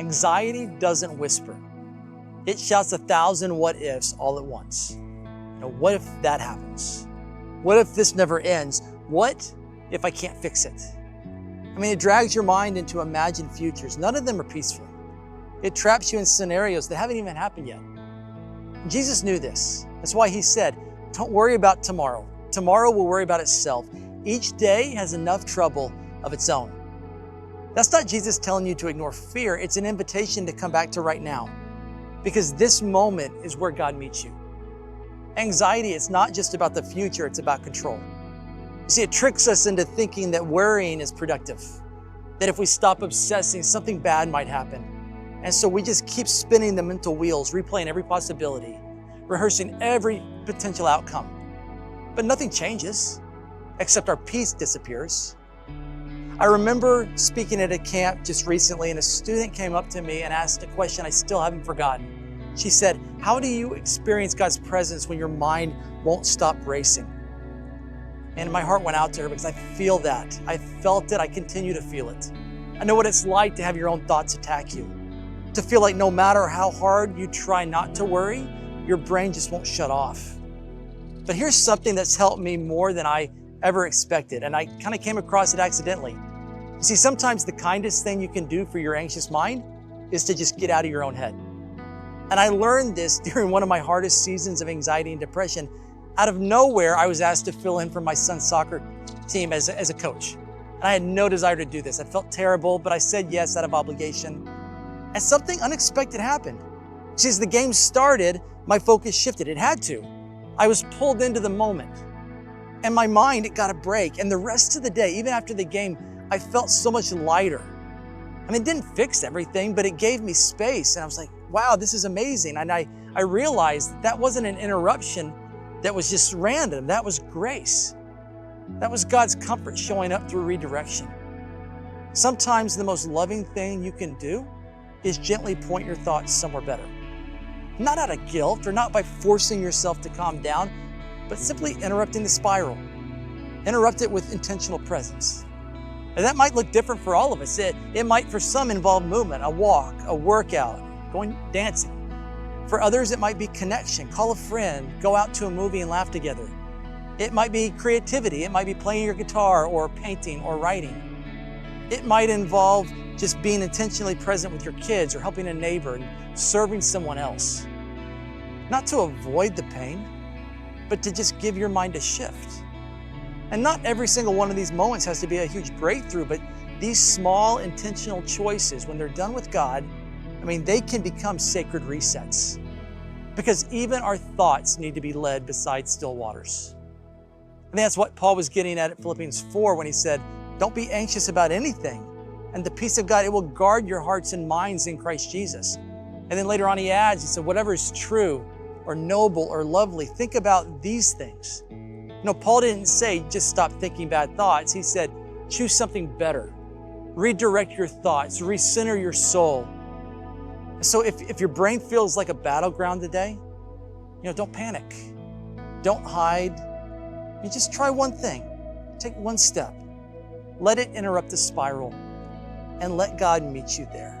Anxiety doesn't whisper. It shouts 1,000 what ifs all at once. What if that happens? What if this never ends? What if I can't fix it? It drags your mind into imagined futures. None of them are peaceful. It traps you in scenarios that haven't even happened yet. Jesus knew this. That's why he said, don't worry about tomorrow. Tomorrow will worry about itself. Each day has enough trouble of its own. That's not Jesus telling you to ignore fear. It's an invitation to come back to right now, because this moment is where God meets you. Anxiety, it's not just about the future, it's about control. You see, it tricks us into thinking that worrying is productive, that if we stop obsessing, something bad might happen. And so we just keep spinning the mental wheels, replaying every possibility, rehearsing every potential outcome. But nothing changes, except our peace disappears. I remember speaking at a camp just recently, and a student came up to me and asked a question I still haven't forgotten. She said, how do you experience God's presence when your mind won't stop racing? And my heart went out to her because I feel that. I felt it, I continue to feel it. I know what it's like to have your own thoughts attack you, to feel like no matter how hard you try not to worry, your brain just won't shut off. But here's something that's helped me more than I ever expected, and I kind of came across it accidentally. You see, sometimes the kindest thing you can do for your anxious mind is to just get out of your own head. And I learned this during one of my hardest seasons of anxiety and depression. Out of nowhere, I was asked to fill in for my son's soccer team as a coach. And I had no desire to do this. I felt terrible, but I said yes out of obligation. And something unexpected happened. See, as the game started, my focus shifted. It had to. I was pulled into the moment. And my mind, it got a break. And the rest of the day, even after the game, I felt so much lighter. It didn't fix everything, but it gave me space. And I was like, wow, this is amazing. And I realized that wasn't an interruption that was just random. That was grace. That was God's comfort showing up through redirection. Sometimes the most loving thing you can do is gently point your thoughts somewhere better. Not out of guilt or not by forcing yourself to calm down, but simply interrupting the spiral. Interrupt it with intentional presence. And that might look different for all of us. It might for some involve movement, a walk, a workout, going dancing. For others, it might be connection. Call a friend, go out to a movie and laugh together. It might be creativity. It might be playing your guitar or painting or writing. It might involve just being intentionally present with your kids or helping a neighbor and serving someone else. Not to avoid the pain, but to just give your mind a shift. And not every single one of these moments has to be a huge breakthrough, but these small intentional choices, when they're done with God, they can become sacred resets. Because even our thoughts need to be led beside still waters. I think that's what Paul was getting at Philippians 4 when he said, don't be anxious about anything. And the peace of God, it will guard your hearts and minds in Christ Jesus. And then later on he adds, he said, whatever is true or noble or lovely, think about these things. Paul didn't say just stop thinking bad thoughts. He said, choose something better. Redirect your thoughts, recenter your soul. So if your brain feels like a battleground today, don't panic. Don't hide. You just try one thing. Take one step. Let it interrupt the spiral and let God meet you there.